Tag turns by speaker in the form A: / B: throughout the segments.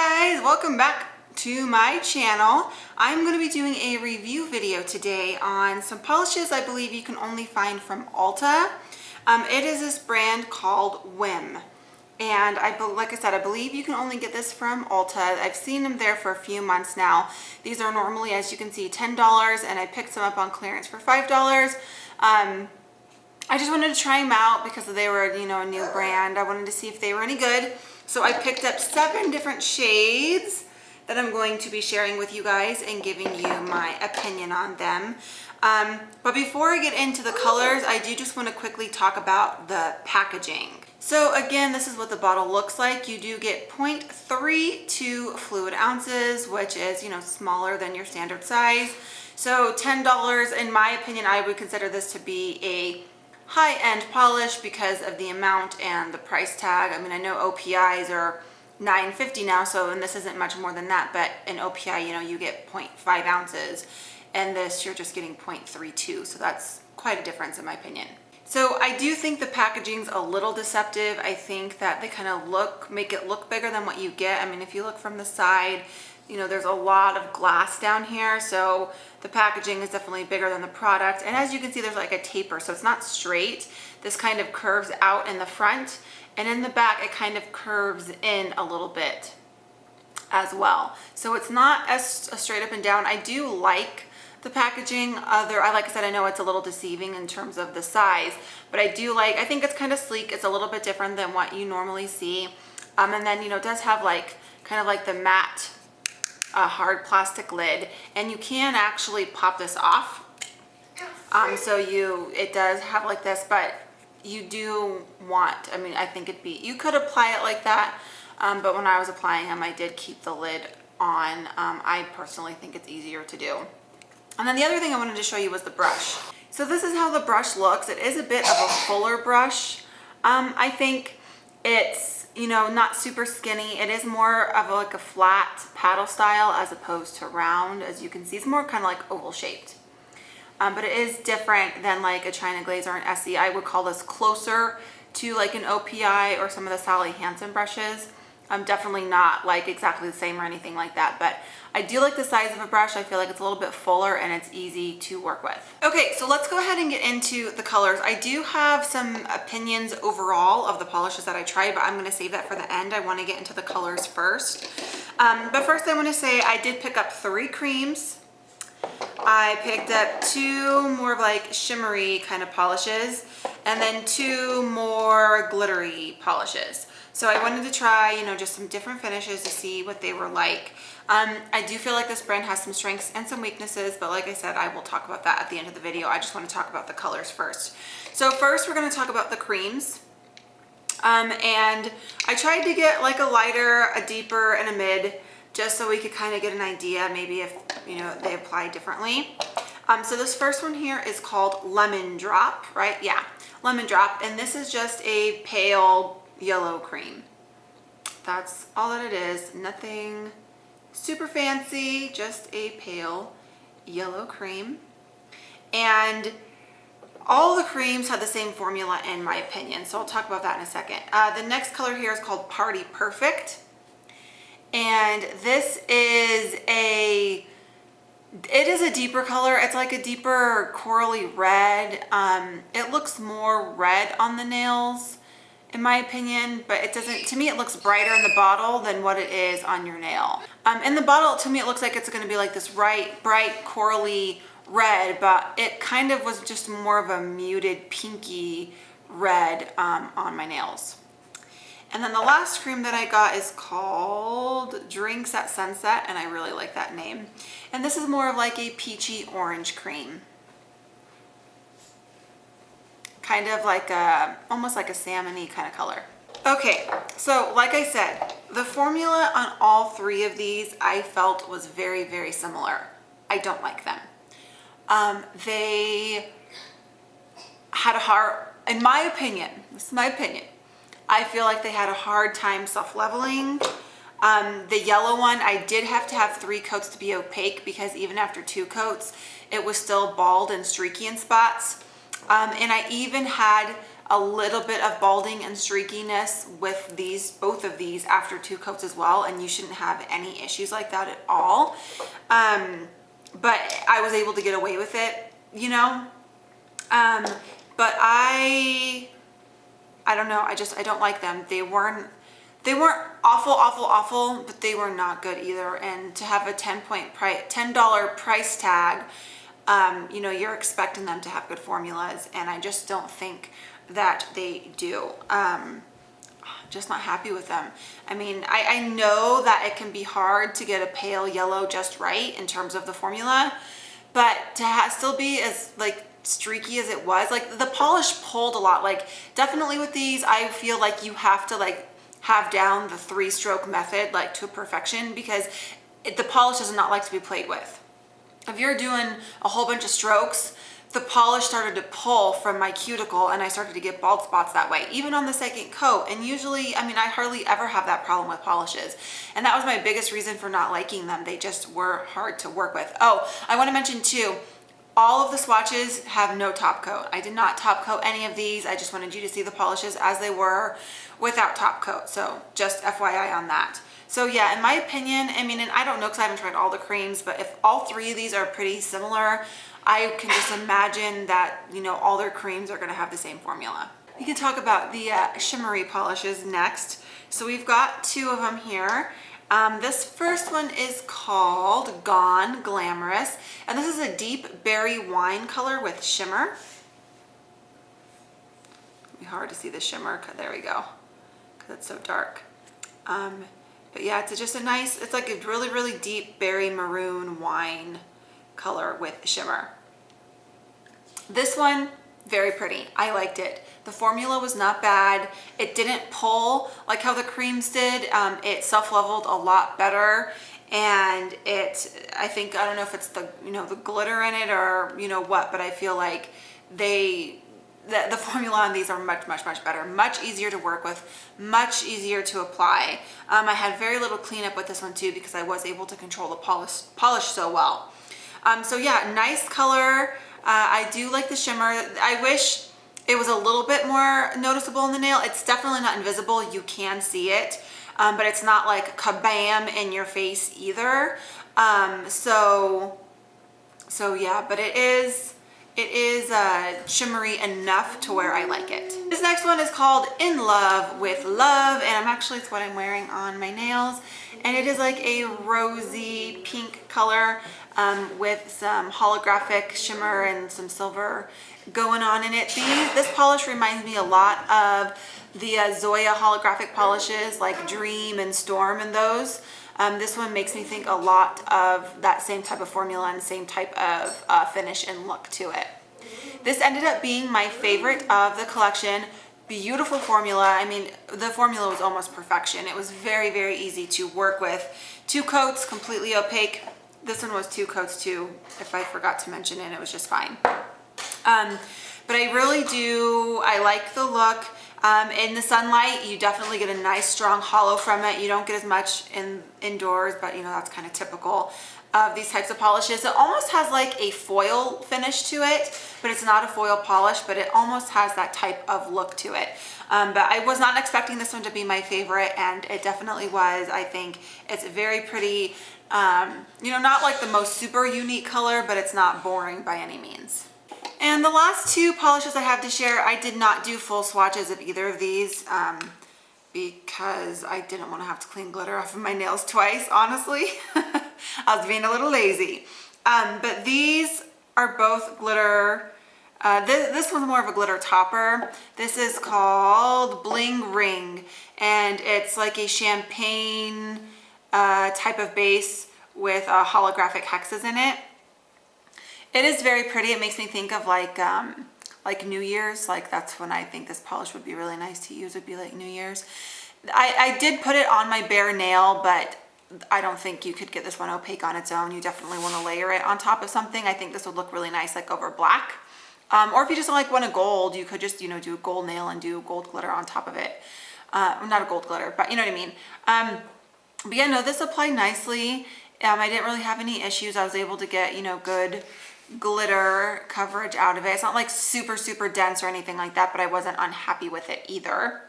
A: guys, welcome back to my channel. I'm going to be doing a review video today on some polishes I believe you can only find from Ulta. It is this brand called Whim, and like I said, I believe you can only get this from Ulta. I've seen them there for a few months now. These are normally, as you can see, $10, and I picked some up on clearance for $5. I just wanted to try them out because they were, a new brand. I wanted to see if they were any good. So I picked up 7 different shades that I'm going to be sharing with you guys and giving you my opinion on them. But before I get into the colors, I do just want to quickly talk about the packaging. So again, this is what the bottle looks like. You do get 0.32 fluid ounces, which is, smaller than your standard size. So $10, in my opinion, I would consider this to be a high-end polish because of the amount and the price tag. I mean, I know OPIs are $9.50 now, and this isn't much more than that, but in OPI, you get 0.5 ounces, and this you're just getting 0.32, so that's quite a difference in my opinion. So I do think the packaging's a little deceptive. I think that they kind of make it look bigger than what you get. I mean, if you look from the side, there's a lot of glass down here, so the packaging is definitely bigger than the product. And as you can see, there's like a taper, so it's not straight. This kind of curves out in the front, and in the back, it kind of curves in a little bit as well. So it's not as straight up and down. I do like the packaging. Like I said, I know it's a little deceiving in terms of the size, but I think it's kind of sleek. It's a little bit different than what you normally see. And then, it does have kind of like the matte hard plastic lid, and you can actually pop this off. It does have like this, but you do want, I think you could apply it like that, but when I was applying them, I did keep the lid on. I personally think it's easier to do. And then the other thing I wanted to show you was the brush. So this is how the brush looks. It is a bit of a fuller brush. I think it's, not super skinny. It is more of like a flat paddle style as opposed to round. As you can see, it's more kind of like oval shaped. But it is different than like a China Glaze or an Essie. I would call this closer to like an OPI or some of the Sally Hansen brushes. Definitely not like exactly the same or anything like that, but I do like the size of a brush. I feel like it's a little bit fuller and it's easy to work with. Okay, so let's go ahead and get into the colors. I do have some opinions overall of the polishes that I tried, but I'm going to save that for the end. I want to get into the colors first. But first I want to say I did pick up 3 creams. I picked up 2 more of like shimmery kind of polishes, and then 2 more glittery polishes. So I wanted to try, just some different finishes to see what they were like. I do feel like this brand has some strengths and some weaknesses, but like I said, I will talk about that at the end of the video. I just want to talk about the colors first. So first we're going to talk about the creams. And I tried to get like a lighter, a deeper, and a mid, just so we could kind of get an idea maybe if, they apply differently. So this first one here is called Lemon Drop, right? Yeah, Lemon Drop. And this is just a pale yellow cream. That's all that it is. Nothing super fancy, just a pale yellow cream. And all the creams have the same formula in my opinion, so I'll talk about that in a second. The next color here is called Party Perfect. And this is a deeper color. It's like a deeper corally red. It looks more red on the nails in my opinion, but it doesn't, to me it looks brighter in the bottle than what it is on your nail. In the bottle, to me it looks like it's going to be like this bright corally red, but it kind of was just more of a muted pinky red on my nails. And then the last cream that I got is called Drinks at Sunset, and I really like that name. And this is more of like a peachy orange cream. Kind of like almost like a salmon-y kind of color. Okay, so like I said, the formula on all 3 of these I felt was very, very similar. I don't like them. They had a hard, in my opinion, this is my opinion, I feel like they had a hard time self-leveling. The yellow one, I did have to have 3 coats to be opaque because even after 2 coats, it was still bald and streaky in spots. And I even had a little bit of balding and streakiness with these, both of these after 2 coats as well, and you shouldn't have any issues like that at all. But I was able to get away with it, you know. But I don't know, I don't like them. They weren't awful, but they were not good either. And to have a $10 price tag, you know, you're expecting them to have good formulas, and I just don't think that they do. Just not happy with them. I mean, I know that it can be hard to get a pale yellow just right in terms of the formula, but to still be as like streaky as it was, like the polish pulled a lot. Like definitely with these, I feel like you have to like have down the 3-stroke method like to perfection, because the polish does not like to be played with. If you're doing a whole bunch of strokes, the polish started to pull from my cuticle and I started to get bald spots that way, even on the 2nd coat. And usually, I mean, I hardly ever have that problem with polishes. And that was my biggest reason for not liking them. They just were hard to work with. Oh, I want to mention too, all of the swatches have no top coat. I did not top coat any of these. I just wanted you to see the polishes as they were without top coat. So just FYI on that. So yeah, in my opinion, I mean, and I don't know because I haven't tried all the creams, but if all 3 of these are pretty similar, I can just imagine that, you know, all their creams are going to have the same formula. We can talk about the shimmery polishes next. So we've got 2 of them here. This first one is called Glamorous, and this is a deep berry wine color with shimmer. It'll be hard to see the shimmer. There we go, because it's so dark. But yeah, it's just a nice, it's like a really, really deep berry maroon wine color with shimmer. This one, very pretty. I liked it. The formula was not bad. It didn't pull like how the creams did. It self-leveled a lot better, and I don't know if it's the, you know, the glitter in it or, you know what, but I feel like the formula on these are much better, much easier to work with, much easier to apply. I had very little cleanup with this one too, because I was able to control the polish so well. So yeah, nice color. I do like the shimmer. I wish it was a little bit more noticeable in the nail. It's definitely not invisible. You can see it, but it's not like kabam in your face either. So yeah, but it is shimmery enough to where I like it. This next one is called In Love with Love, and it's what I'm wearing on my nails, and it is like a rosy pink color with some holographic shimmer and some silver going on in it. This polish reminds me a lot of the Zoya holographic polishes like Dream and Storm and those. This one makes me think a lot of that same type of formula and same type of finish and look to it. This ended up being my favorite of the collection. Beautiful formula. I mean, the formula was almost perfection. It was very, very easy to work with. 2 coats, completely opaque. This one was 2 coats too, if I forgot to mention it. It was just fine. But I like the look. In the sunlight, you definitely get a nice strong hollow from it. You don't get as much indoors, but you know, that's kind of typical of these types of polishes. It almost has like a foil finish to it, but it's not a foil polish, but it almost has that type of look to it. But I was not expecting this one to be my favorite, and it definitely was. I think it's very pretty. You know, not like the most super unique color, but it's not boring by any means. And the last 2 polishes I have to share, I did not do full swatches of either of these because I didn't want to have to clean glitter off of my nails twice, honestly. I was being a little lazy. But these are both glitter. This one's more of a glitter topper. This is called Bling Ring, and it's like a champagne type of base with holographic hexes in it. It is very pretty. It makes me think of like New Year's. Like that's when I think this polish would be really nice to use, would be like New Year's. I did put it on my bare nail, but I don't think you could get this one opaque on its own. You definitely want to layer it on top of something. I think this would look really nice like over black. Or if you just like want a gold, you could just, you know, do a gold nail and do gold glitter on top of it. Not a gold glitter, but you know what I mean. But yeah, no, this applied nicely. I didn't really have any issues. I was able to get, you know, good glitter coverage out of it. It's not like super, super dense or anything like that, but I wasn't unhappy with it either.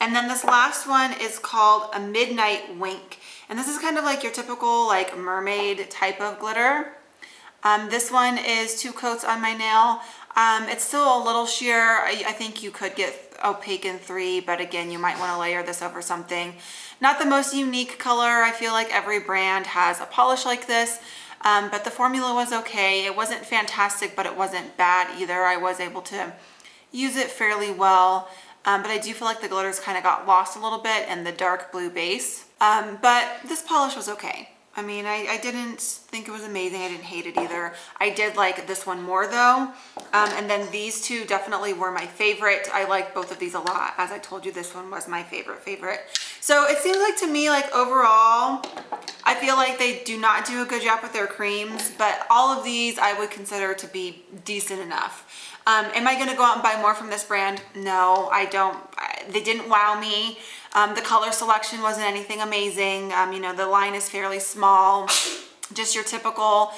A: And then this last one is called a Midnight Wink. And this is kind of like your typical like mermaid type of glitter. This one is 2 coats on my nail. It's still a little sheer. I think you could get opaque in 3, but again, you might want to layer this over something. Not the most unique color. I feel like every brand has a polish like this, but the formula was okay. It wasn't fantastic, but it wasn't bad either. I was able to use it fairly well, but I do feel like the glitters kind of got lost a little bit in the dark blue base. But this polish was okay. I mean, I didn't think it was amazing. I didn't hate it either. I did like this one more though. And then these two definitely were my favorite. I like both of these a lot. As I told you, this one was my favorite. So it seems like to me, like overall, I feel like they do not do a good job with their creams, but all of these I would consider to be decent enough. Am I gonna go out and buy more from this brand? No, I don't. They didn't wow me. The color selection wasn't anything amazing. You know, the line is fairly small, just your typical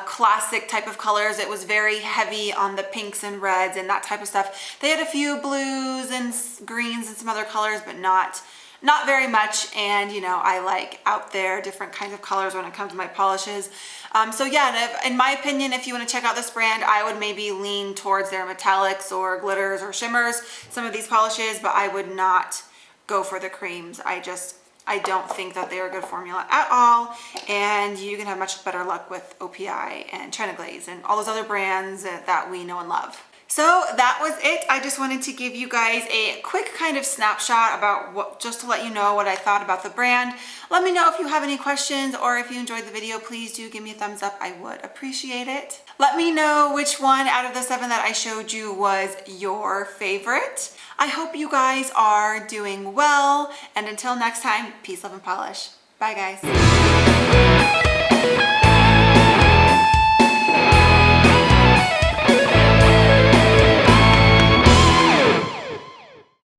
A: classic type of colors. It was very heavy on the pinks and reds and that type of stuff. They had a few blues and greens and some other colors, but not very much. And you know, I like out there different kinds of colors when it comes to my polishes. So yeah, in my opinion, if you want to check out this brand, I would maybe lean towards their metallics or glitters or shimmers, some of these polishes, but I would not go for the creams. I don't think that they're a good formula at all, and you can have much better luck with OPI and China Glaze and all those other brands that we know and love. So that was it. I just wanted to give you guys a quick kind of snapshot about just to let you know what I thought about the brand. Let me know if you have any questions, or if you enjoyed the video, please do give me a thumbs up. I would appreciate it. Let me know which one out of the 7 that I showed you was your favorite. I hope you guys are doing well, and until next time, peace, love, and polish. Bye guys.